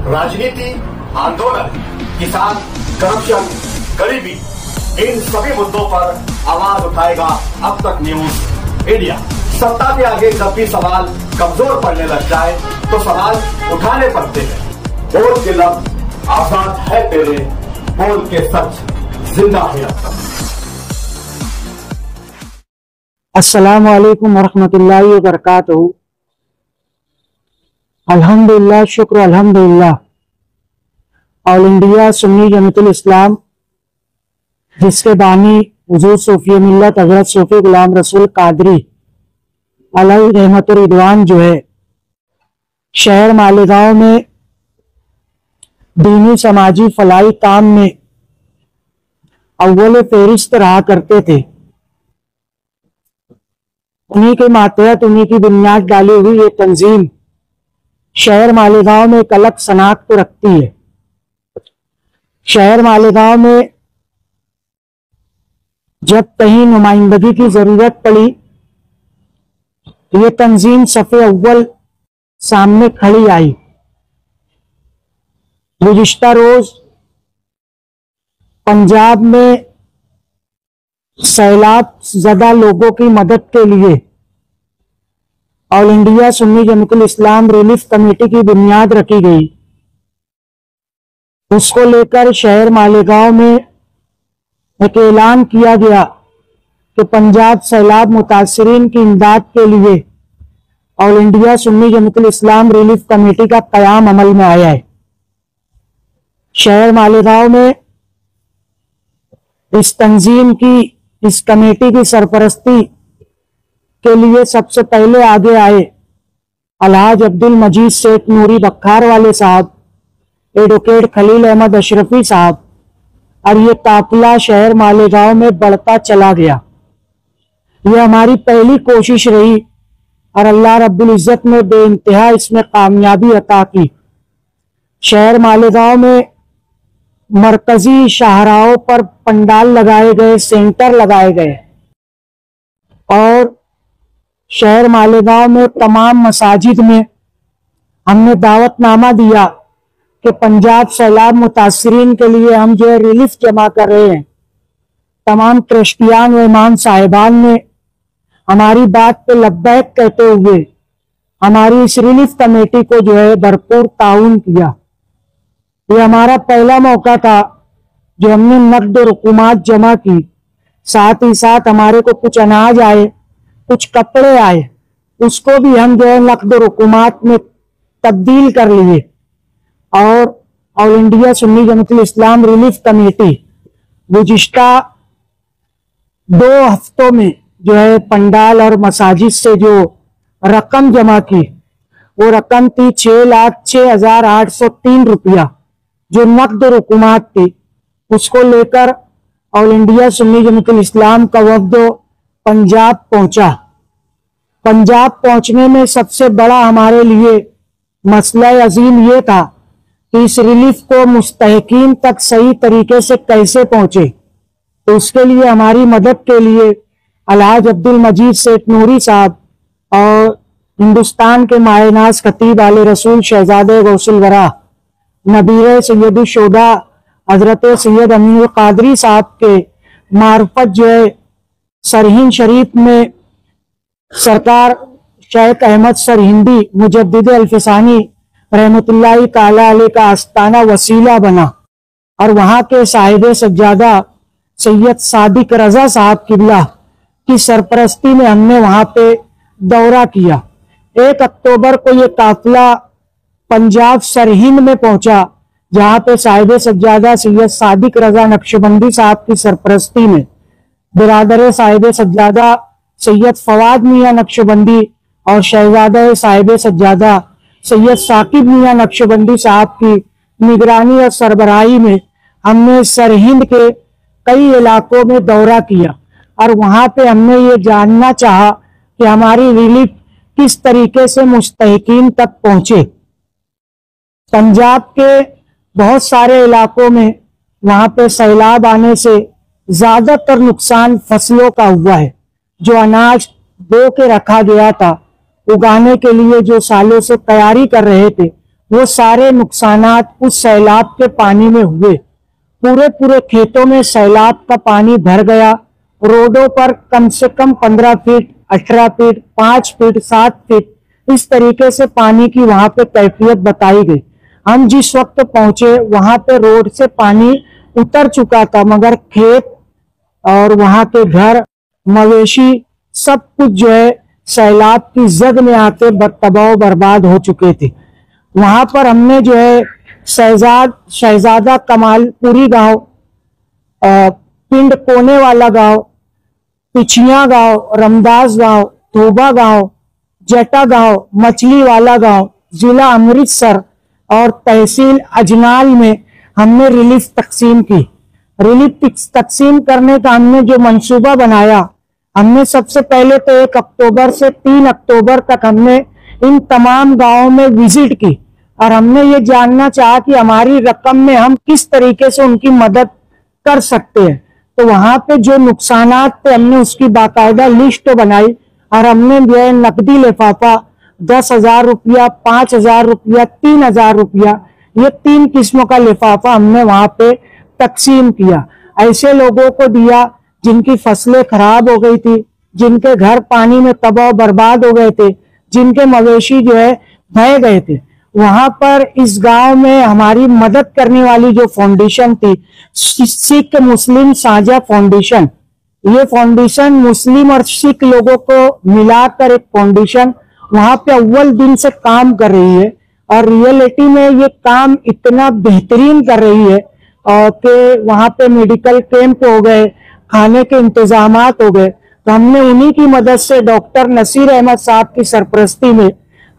राजनीति, आंदोलन, किसान, करप्शन, गरीबी, इन सभी मुद्दों पर आवाज उठाएगा अब तक न्यूज इंडिया। सत्ता के आगे जब भी सवाल कमजोर पड़ने लग जाए तो सवाल उठाने पड़ते हैं। बोल के लफ्ज आजाद है तेरे, बोल के सच जिंदा है अब तक। अस्सलामु अलैकुम वरहमतुल्लाहि वबरकातुहू। अल्हम्दुलिल्लाह, शुक्र अल्हम्दुलिल्लाह। ऑल इंडिया सुन्नी जमातुल इस्लाम, जिसके बानी हुजूर सूफी मिल्लत हजरत सूफी गुलाम रसूल कादरी अलैहि रहमत व रिदवान जो है, शहर मालेगांव में दीनी समाजी फलाई काम में अव्वल फेरिस्त रहा करते थे। उन्हीं के मातहत, उन्हीं की बुनियाद डाली हुई ये तंजीम शहर मालेगांव में एक अलग शनाख्त रखती है। शहर मालेगांव में जब कहीं नुमाइंदगी की जरूरत पड़ी, ये तंजीम सफ़े अव्वल सामने खड़ी आई। गुज़िश्ता रोज पंजाब में सैलाब ज़दा लोगों की मदद के लिए ऑल इंडिया सुन्नी जमातुल इस्लाम रिलीफ कमेटी की बुनियाद रखी गई। उसको लेकर शहर मालेगांव में एक ऐलान किया गया कि पंजाब सैलाब मुतासरीन की इमदाद के लिए ऑल इंडिया सुन्नी जमातुल इस्लाम रिलीफ कमेटी का क़याम अमल में आया है। शहर मालेगांव में इस तंजीम की, इस कमेटी की सरपरस्ती के लिए सबसे पहले आगे आए अलहाज अब्दुल मजीद शेख नूरी बख्खार वाले साहब, एडवोकेट खलील अहमद अशरफी साहब, और ये काफिला शहर मालेगांव में बढ़ता चला गया। ये हमारी पहली कोशिश रही और अल्लाह रब्बुल इज्जत ने बेइंतहा इसमें कामयाबी अता की। शहर मालेगांव में मरकजी शाहराहों पर पंडाल लगाए गए, सेंटर लगाए गए और शहर मालेगांव में तमाम मसाजिद में हमने दावतनामा दिया कि पंजाब सैलाब मुतासरीन के लिए हम जो है रिलीफ जमा कर रहे हैं। तमाम ट्रस्टियान व इमाम साहिबान ने हमारी बात पे लब्बैक कहते हुए हमारी इस रिलीफ कमेटी को जो है भरपूर ताउन किया। ये हमारा पहला मौका था जो हमने नकद रुकुमात जमा की, साथ ही साथ हमारे को कुछ अनाज आए, कुछ कपड़े आए, उसको भी हम जो है नकद रुकुमात में तब्दील कर लिए। और ऑल इंडिया सुन्नी जमातुल इस्लाम रिलीफ कमेटी गुज़िश्ता 2 हफ्तों में जो है पंडाल और मसाजिद से जो रकम जमा की, वो रकम थी 6,06,803 रुपया, जो नकद रुकुमात थी। उसको लेकर ऑल इंडिया सुन्नी जमातुल इस्लाम का वफ्द पंजाब पहुंचा। पंजाब पहुंचने में सबसे बड़ा हमारे लिए मसला अजीम ये था कि इस रिलीफ को मुस्तहिकीन तक सही तरीके से कैसे पहुंचे। तो उसके लिए हमारी मदद के लिए अलहाज अब्दुल मजीद शेख नूरी साहब और हिंदुस्तान के मायनाज खतीब आले रसूल शहजादे गौसुल वरा नबीर सैयद शोदा हजरत सैयद अमीर कादरी साहब के मार्फत जो है सरहिंद शरीफ में सरकार शेख अहमद सरहिंदी मुजद्दिद अल्फसानी रहमतुल्लाहि ताला अलैह का आस्ताना वसीला बना और वहां के साहिब सज्जादा सैयद सादिक रजा साहब किबला की सरपरस्ती में हमने वहां पे दौरा किया। 1 अक्टूबर को ये काफिला पंजाब सरहिंद में पहुंचा, जहां पे साहिब सज्जादा सैयद सादिक रजा नक्शबंदी साहब की सरपरस्ती में बिरादर साहिब सज्जादा सैयद फवाद मियां नक्शबंदी और शहजादा साहिब सज्जादा सैयद साकिब मियां नक्शबंदी साहब की निगरानी और सरबराही में हमने सरहिंद के कई इलाकों में दौरा किया और वहां पे हमने ये जानना चाहा कि हमारी रिलीफ किस तरीके से मुस्तहिकीन तक पहुंचे। पंजाब के बहुत सारे इलाकों में वहां पे सैलाब आने से ज्यादातर नुकसान फसलों का हुआ है। जो अनाज बो के रखा गया था, उगाने के लिए जो सालों से तैयारी कर रहे थे, वो सारे नुकसानात उस सैलाब के पानी में हुए। पूरे पूरे खेतों में सैलाब का पानी भर गया। रोडों पर कम से कम 15 फीट, 18 फीट, 5 फीट, 7 फीट इस तरीके से पानी की वहां पे कैफियत बताई गई। हम जिस वक्त पहुंचे वहां पे रोड से पानी उतर चुका था, मगर खेत और वहां के घर, मवेशी, सब कुछ जो है सैलाब की जद में आके तबाह बर्बाद हो चुके थे। वहां पर हमने जो है शहजादा कमालपुरी गांव, पिंड कोने वाला गांव, पिछिया गांव, रमदास गांव, धोबा गांव, जटा गांव, मछली वाला गांव, जिला अमृतसर और तहसील अजनाल में हमने रिलीफ तकसीम की। रिलीफ तकसीम करने का हमने जो मंसूबा बनाया, हमने सबसे पहले तो 1 अक्टूबर से 3 अक्टूबर तक हमने इन तमाम गांवों में विजिट की और हमने ये जानना चाहा कि हमारी रकम में हम किस तरीके से उनकी मदद कर सकते हैं। तो वहां पे जो नुकसानात थे हमने उसकी बाकायदा लिस्ट बनाई और हमने जो है नकदी लिफाफा 10,000 रुपया, 5,000 रुपया, 3,000 रुपया, ये 3 किस्मों का लिफाफा हमने वहां पे तकसीम किया। ऐसे लोगों को दिया जिनकी फसलें खराब हो गई थी, जिनके घर पानी में तबाह बर्बाद हो गए थे, जिनके मवेशी जो है बह गए थे। वहां पर इस गांव में हमारी मदद करने वाली जो फाउंडेशन थी, सिख मुस्लिम साझा फाउंडेशन, ये फाउंडेशन मुस्लिम और सिख लोगों को मिलाकर एक फाउंडेशन वहां पे अव्वल दिन से काम कर रही है और रियलिटी में ये काम इतना बेहतरीन कर रही है कि वहां पे मेडिकल कैंप हो गए, खाने के इंतजामात हो गए। तो हमने उन्हीं की मदद से डॉक्टर नसीर अहमद साहब की सरपरस्ती में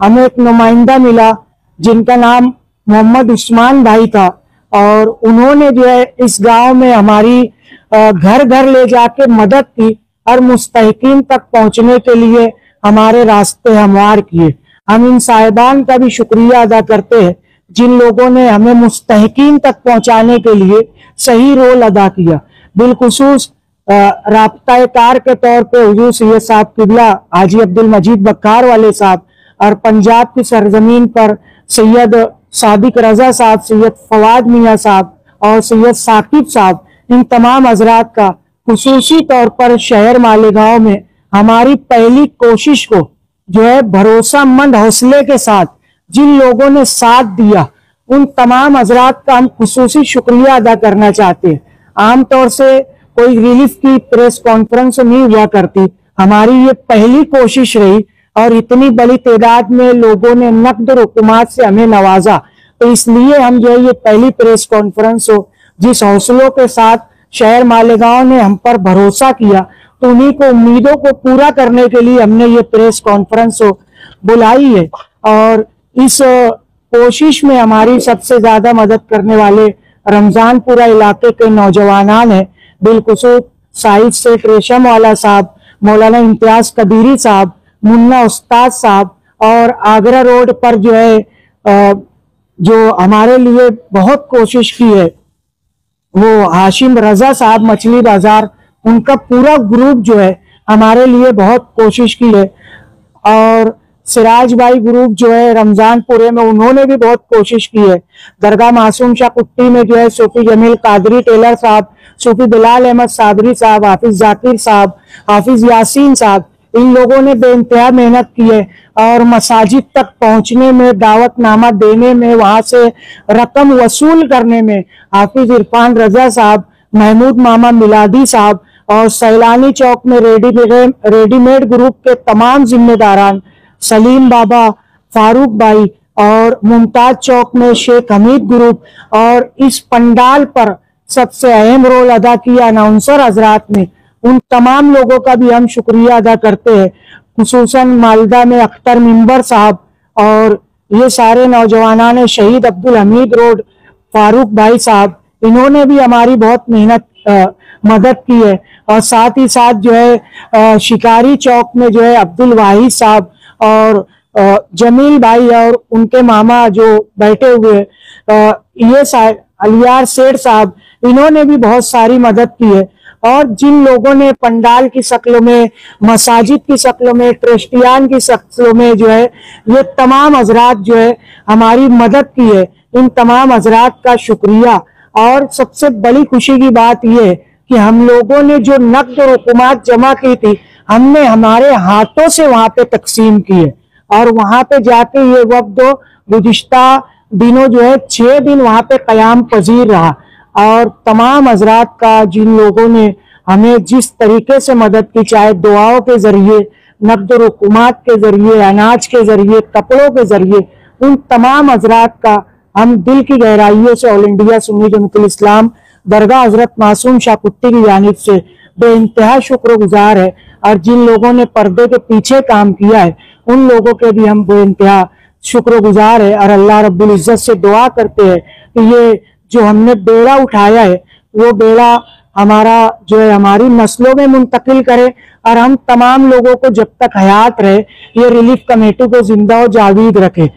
हमें एक नुमाइंदा मिला जिनका नाम मोहम्मद उस्मान भाई था और उन्होंने जो है इस गांव में हमारी घर घर ले जाके मदद की और मुस्तहिकीन तक पहुंचने के लिए हमारे रास्ते हमवार किए। हम इन साहिबान का भी शुक्रिया अदा करते हैं जिन लोगों ने हमें मुस्तहिकीन तक पहुंचाने के लिए सही रोल अदा किया। बिलखुसूस राब्ता कार के तौर पे हुजूर सैयद साहब किबला हाजी अब्दुल मजीद बक्कार वाले साहब और पंजाब की सरजमीन पर सैयद सादिक रजा साहब, सैयद फवाद मियाँ साहब और सैयद साकिब साहब, इन तमाम हजरात का खुसूसी तौर पर शहर मालेगांव में हमारी पहली कोशिश को जो है भरोसामंद हौसले के साथ जिन लोगों ने साथ दिया, उन तमाम हजरात का हम खुसूसी शुक्रिया अदा करना चाहते हैं। आमतौर से कोई रिलीफ की प्रेस कॉन्फ्रेंस नहीं हुआ करती, हमारी ये पहली कोशिश रही और इतनी बड़ी तादाद में लोगों ने नकद रुकुमात से हमें नवाजा। तो इसलिए हम जो है ये पहली प्रेस कॉन्फ्रेंस हो, जिस हौसलों के साथ शहर मालेगांव ने हम पर भरोसा किया, तो उन्हीं को उम्मीदों को पूरा करने के लिए हमने ये प्रेस कॉन्फ्रेंस हो बुलाई है। और इस कोशिश में हमारी सबसे ज्यादा मदद करने वाले रमजानपुरा इलाके के नौजवानान है, बिलखुसूस साहिद सेठ रेशम वाला साहब, मौलाना इम्तियाज कदीरी साहब, मुन्ना उस्ताद साहब और आगरा रोड पर जो है जो हमारे लिए बहुत कोशिश की है वो हाशिम रजा साहब मछली बाजार, उनका पूरा ग्रुप जो है हमारे लिए बहुत कोशिश की है। और सिराज भाई ग्रुप जो है रमजानपुरे में, उन्होंने भी बहुत कोशिश की है। दरगाह मासूम शाह कुट्टी में जो है सूफी जमील कादरी टेलर साहब, सूफी बिलाल अहमद साबरी साहब, हाफिज जाकिर साहब, हाफिज यासीन साहब, इन लोगों ने बेइंतहा मेहनत की है और मसाजिद तक पहुंचने में, दावतनामा देने में, वहां से रकम वसूल करने में हाफिज इरफान रजा साहब, महमूद मामा मिलादी साहब और सैलानी चौक में रेडीमेड ग्रुप के तमाम जिम्मेदारान, सलीम बाबा, फारूक भाई और मुमताज चौक में शेख हमीद ग्रुप, और इस पंडाल पर सबसे अहम रोल अदा किया अनाउंसर हजरात ने, उन तमाम लोगों का भी हम शुक्रिया अदा करते हैं। खुसूसन मालदा में अख्तर मिंबर साहब और ये सारे नौजवाना ने, शहीद अब्दुल हमीद रोड फारूक भाई साहब, इन्होंने भी हमारी बहुत मेहनत मदद की है। और साथ ही साथ जो है शिकारी चौक में जो है अब्दुल वाहिद साहब और जमील भाई और उनके मामा जो बैठे हुए ये अलियार सेठ साहब, इन्होंने भी बहुत सारी मदद की है। और जिन लोगों ने पंडाल की शक्लों में, मसाजिद की शक्लों में, ट्रस्टियान की शक्लों में जो है ये तमाम हजरात जो है हमारी मदद की है, इन तमाम हजरात का शुक्रिया। और सबसे बड़ी खुशी की बात यह है कि हम लोगों ने जो नकद रकूमात जमा की थी हमने हमारे हाथों से वहां पे तकसीम की है। और वहां पे जाके ये वक्त गुज़िश्ता दिनों जो है 6 दिन वहां पे कयाम पजीर रहा। और तमाम हजरात का, जिन लोगों ने हमें जिस तरीके से मदद की, चाहे दुआओं के जरिए, नकद रकूमात के जरिए, अनाज के जरिए, कपड़ों के जरिए, उन तमाम हजरात का हम दिल की गहराइयों से ऑल इंडिया सुन्नी जमात इस्लाम दरगाह हजरत मासूम शाह कुट्टी की जानिब से बेइंतहा शुक्रगुजार है। और जिन लोगों ने पर्दे के पीछे काम किया है उन लोगों के भी हम बेइंतहा शुक्रगुजार है। और अल्लाह रब्बुल इज्जत से दुआ करते हैं कि ये जो हमने बेड़ा उठाया है वो बेड़ा हमारा जो है हमारी नस्लों में मुंतकिल करे और हम तमाम लोगों को जब तक हयात रहे ये रिलीफ कमेटी को जिंदा और जावीद रखे।